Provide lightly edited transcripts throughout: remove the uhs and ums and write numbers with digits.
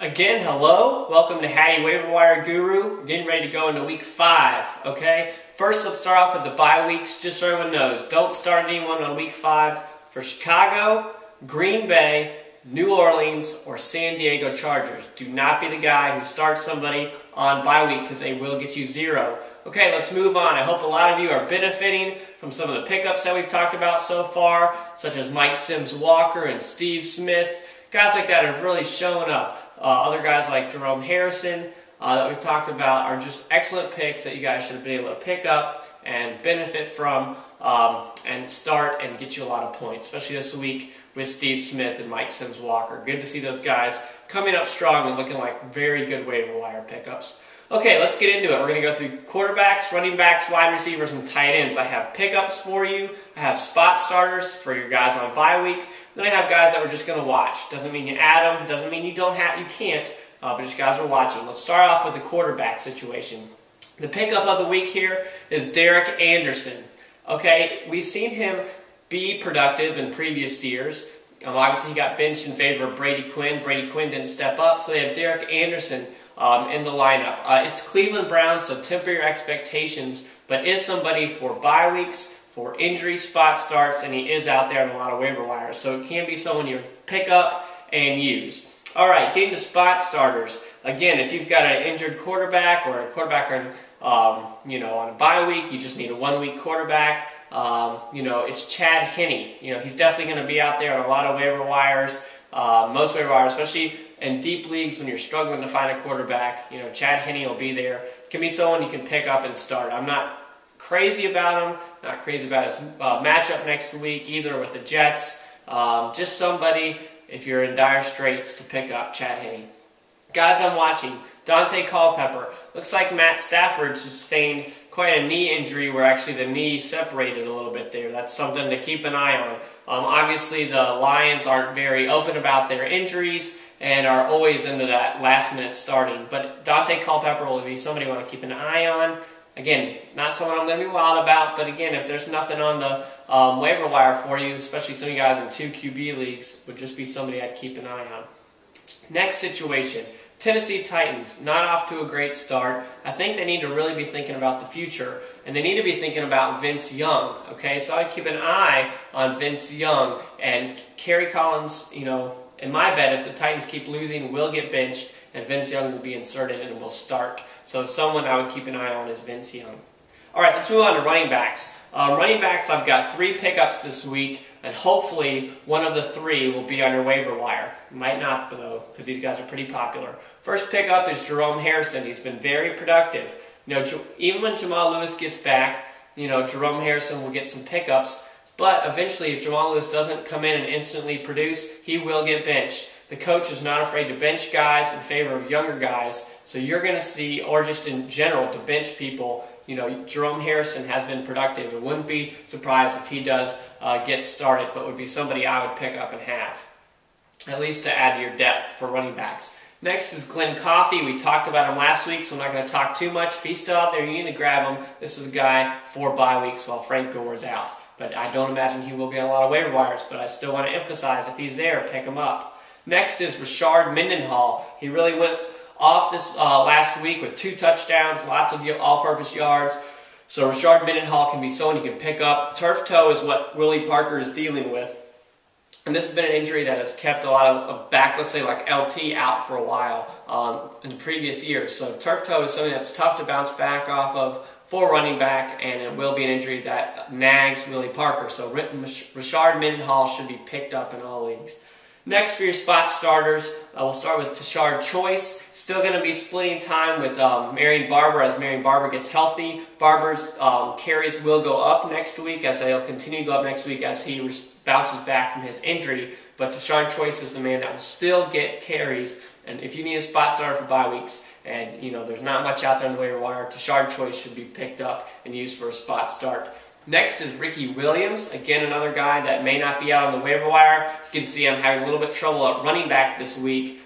Again, hello. Welcome to Hatty Waiver Wire Guru. Getting ready to go into week 5, okay? First, let's start off with the bye weeks, just so everyone knows. Don't start anyone on week 5 for Chicago, Green Bay, New Orleans, or San Diego Chargers. Do not be the guy who starts somebody on bye week because they will get you 0. Okay, let's move on. I hope a lot of you are benefiting from some of the pickups that we've talked about so far, such as Mike Sims-Walker and Steve Smith. Guys like that have really shown up. Other guys like Jerome Harrison that we've talked about are just excellent picks that you guys should have been able to pick up and benefit from and start and get you a lot of points, especially this week with Steve Smith and Mike Sims-Walker. Good to see those guys coming up strong and looking like very good waiver wire pickups. Okay, let's get into it. We're going to go through quarterbacks, running backs, wide receivers, and tight ends. I have pickups for you. I have spot starters for your guys on bye week. Then I have guys that we're just going to watch. Doesn't mean you add them. Doesn't mean you can't. But just guys we're watching. Let's start off with the quarterback situation. The pickup of the week here is Derek Anderson. Okay, we've seen him be productive in previous years. Obviously, he got benched in favor of Brady Quinn. Brady Quinn didn't step up, so they have Derek Anderson in the lineup. It's Cleveland Browns, so temper your expectations, but is somebody for bye weeks, for injury spot starts, and he is out there in a lot of waiver wires, so it can be someone you pick up and use. All right, getting to spot starters. Again, if you've got an injured quarterback or a quarterback on a bye week, you just need a 1-week quarterback. It's Chad Henne. He's definitely going to be out there on a lot of waiver wires. Most waiver wires, especially in deep leagues when you're struggling to find a quarterback, Chad Henne will be there. Can be someone you can pick up and start. I'm not crazy about him, not crazy about his matchup next week either with the Jets. Just somebody, if you're in dire straits, to pick up Chad Henne. Guys I'm watching, Daunte Culpepper. Looks like Matt Stafford sustained quite a knee injury where actually the knee separated a little bit there. That's something to keep an eye on. Obviously, the Lions aren't very open about their injuries and are always into that last-minute starting. But Daunte Culpepper will be somebody you want to keep an eye on. Again, not someone I'm going to be wild about, but again, if there's nothing on the waiver wire for you, especially some of you guys in 2 QB leagues, would just be somebody I'd keep an eye on. Next situation, Tennessee Titans, not off to a great start. I think they need to really be thinking about the future, and they need to be thinking about Vince Young, okay? So I'd keep an eye on Vince Young, and Kerry Collins, in my bet, if the Titans keep losing, will get benched, and Vince Young will be inserted and will start. So someone I would keep an eye on is Vince Young. All right, let's move on to running backs. Running backs, I've got 3 pickups this week, and hopefully one of the 3 will be on your waiver wire. Might not, though, because these guys are pretty popular. First pickup is Jerome Harrison. He's been very productive. Even when Jamal Lewis gets back, Jerome Harrison will get some pickups, but eventually if Jamal Lewis doesn't come in and instantly produce, he will get benched. The coach is not afraid to bench guys in favor of younger guys, so you're going to see, or just in general, to bench people. Jerome Harrison has been productive. It wouldn't be surprised if he does get started, but would be somebody I would pick up and have, at least to add to your depth for running backs. Next is Glen Coffee. We talked about him last week, so I'm not going to talk too much. If he's still out there, you need to grab him. This is a guy for bye weeks while Frank Gore is out. But I don't imagine he will be on a lot of waiver wires, but I still want to emphasize, if he's there, pick him up. Next is Rashard Mendenhall. He really went off this last week with 2 touchdowns, lots of all-purpose yards. So Rashard Mendenhall can be someone you can pick up. Turf toe is what Willie Parker is dealing with. And this has been an injury that has kept a lot of back, let's say like LT, out for a while in previous years. So turf toe is something that's tough to bounce back off of for running back, and it will be an injury that nags Willie Parker. So Rashard Mendenhall should be picked up in all leagues. Next for your spot starters, we'll start with Tashard Choice. Still going to be splitting time with Marion Barber as Marion Barber gets healthy. Barber's carries will go up next week, as they'll continue to go up next week as he bounces back from his injury. But Tashard Choice is the man that will still get carries. And if you need a spot starter for bye weeks, and there's not much out there in the waiver wire, Tashard Choice should be picked up and used for a spot start. Next is Ricky Williams, again another guy that may not be out on the waiver wire. You can see I'm having a little bit of trouble at running back this week,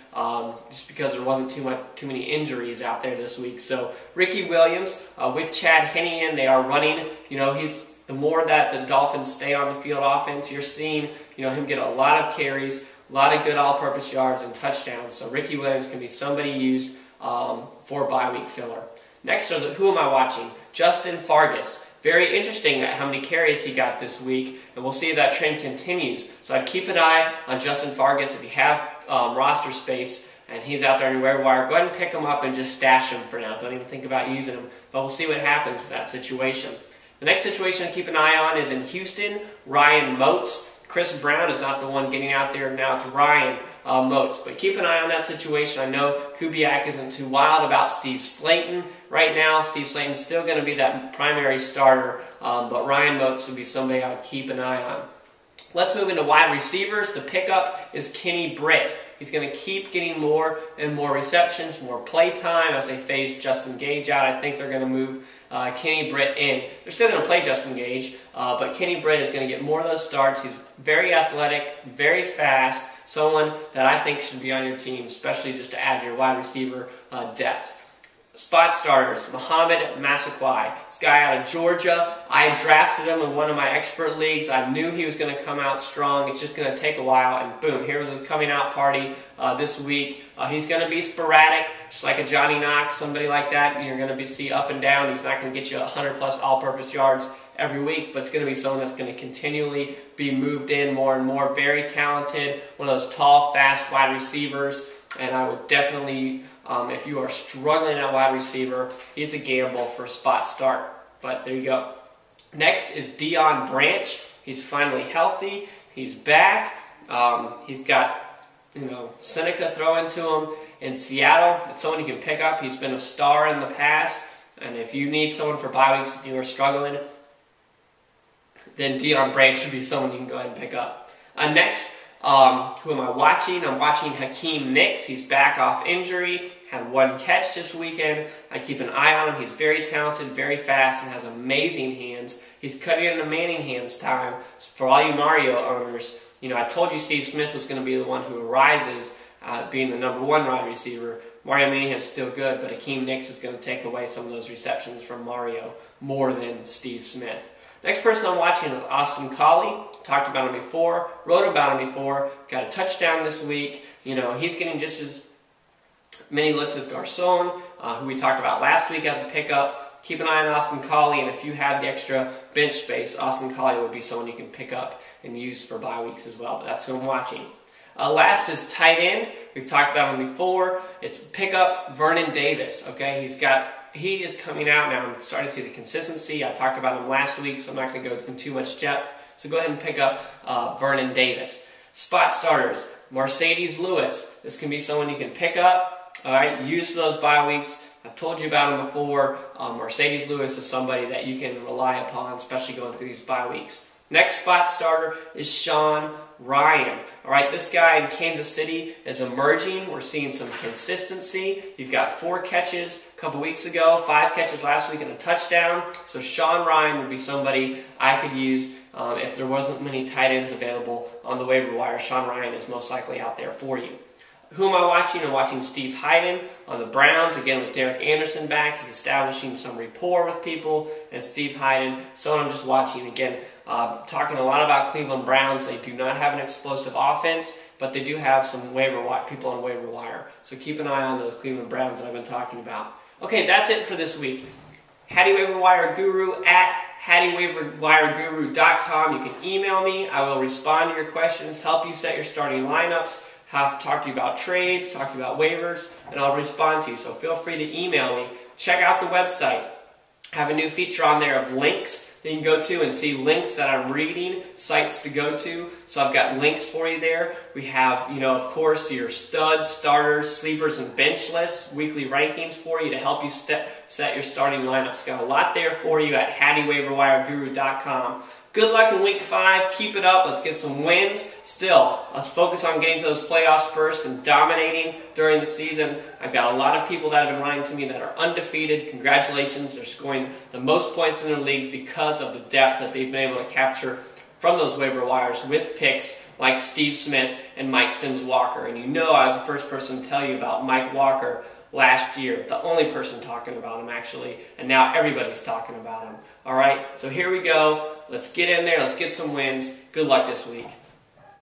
just because there wasn't too many injuries out there this week. So Ricky Williams with Chad Henne in, they are running. He's the more that the Dolphins stay on the field offense, you're seeing him get a lot of carries, a lot of good all-purpose yards and touchdowns. So Ricky Williams can be somebody used for a bye week filler. Next, who am I watching? Justin Fargas. Very interesting at how many carries he got this week, and we'll see if that trend continues. So I'd keep an eye on Justin Fargas if you have roster space and he's out there in your waiver wire. Go ahead and pick him up and just stash him for now. Don't even think about using him, but we'll see what happens with that situation. The next situation to keep an eye on is in Houston, Ryan Moats. Chris Brown is not the one getting out there now to Ryan Moats, but keep an eye on that situation. I know Kubiak isn't too wild about Steve Slayton right now. Steve Slayton's still going to be that primary starter, but Ryan Moats would be somebody I would keep an eye on. Let's move into wide receivers. The pickup is Kenny Britt. He's going to keep getting more and more receptions, more play time as they phase Justin Gage out. I think they're going to move Kenny Britt in. They're still going to play Justin Gage, but Kenny Britt is going to get more of those starts. He's very athletic, very fast, someone that I think should be on your team, especially just to add to your wide receiver depth. Spot starters, Mohamed Massaquoi. This guy out of Georgia. I drafted him in one of my expert leagues. I knew he was going to come out strong. It's just going to take a while, and boom, here's his coming out party this week. He's going to be sporadic, just like a Johnny Knox, somebody like that. You're going to see up and down. He's not going to get you 100-plus all-purpose yards every week, but it's going to be someone that's going to continually be moved in more and more. Very talented, one of those tall, fast wide receivers, and I would definitely, if you are struggling at wide receiver, he's a gamble for a spot start. But there you go. Next is Deion Branch. He's finally healthy. He's back. He's got Seneca throwing to him in Seattle. It's someone you can pick up. He's been a star in the past, and if you need someone for bye weeks and you are struggling, then Deion Branch should be someone you can go ahead and pick up. Next, who am I watching? I'm watching Hakeem Nicks. He's back off injury, had one catch this weekend. I keep an eye on him. He's very talented, very fast, and has amazing hands. He's cutting into Manningham's time. For all you Mario owners, I told you Steve Smith was going to be the one who arises, being the #1 wide receiver. Mario Manningham's still good, but Hakeem Nicks is going to take away some of those receptions from Mario more than Steve Smith. Next person I'm watching is Austin Collie. Talked about him before, wrote about him before, got a touchdown this week. He's getting just as many looks as Garcon, who we talked about last week as a pickup. Keep an eye on Austin Collie, and if you have the extra bench space, Austin Collie would be someone you can pick up and use for bye weeks as well, but that's who I'm watching. Last is tight end. We've talked about him before. It's pickup Vernon Davis. Okay, he is coming out now. I'm starting to see the consistency. I talked about him last week, so I'm not going to go in too much depth. So go ahead and pick up Vernon Davis. Spot starters, Marcedes Lewis. This can be someone you can pick up, all right, use for those bye weeks. I've told you about him before. Marcedes Lewis is somebody that you can rely upon, especially going through these bye weeks. Next spot starter is Sean Ryan. All right, this guy in Kansas City is emerging. We're seeing some consistency. You've got 4 catches a couple weeks ago, 5 catches last week, and a touchdown. So Sean Ryan would be somebody I could use if there wasn't many tight ends available on the waiver wire. Sean Ryan is most likely out there for you. Who am I watching? I'm watching Steve Heiden on the Browns, again with Derek Anderson back. He's establishing some rapport with people, and Steve Heiden, someone I'm just watching. Again, talking a lot about Cleveland Browns. They do not have an explosive offense, but they do have some people on waiver wire. So keep an eye on those Cleveland Browns that I've been talking about. Okay, that's it for this week. Hatty Waiver Wire Guru at hattywaiverwireguru.com. You can email me. I will respond to your questions, help you set your starting lineups, talk to you about trades, talk to you about waivers, and I'll respond to you. So feel free to email me. Check out the website. I have a new feature on there of links that you can go to and see links that I'm reading, sites to go to. So I've got links for you there. We have, of course, your studs, starters, sleepers, and bench lists, weekly rankings for you to help you set your starting lineups. Got a lot there for you at hattywaiverwireguru.com. Good luck in week 5. Keep it up. Let's get some wins. Still, let's focus on getting to those playoffs first and dominating during the season. I've got a lot of people that have been writing to me that are undefeated. Congratulations. They're scoring the most points in their league because of the depth that they've been able to capture from those waiver wires with picks like Steve Smith and Mike Sims Walker. And I was the first person to tell you about Mike Walker last year. The only person talking about him, actually. And now everybody's talking about him. All right, so here we go. Let's get in there. Let's get some wins. Good luck this week.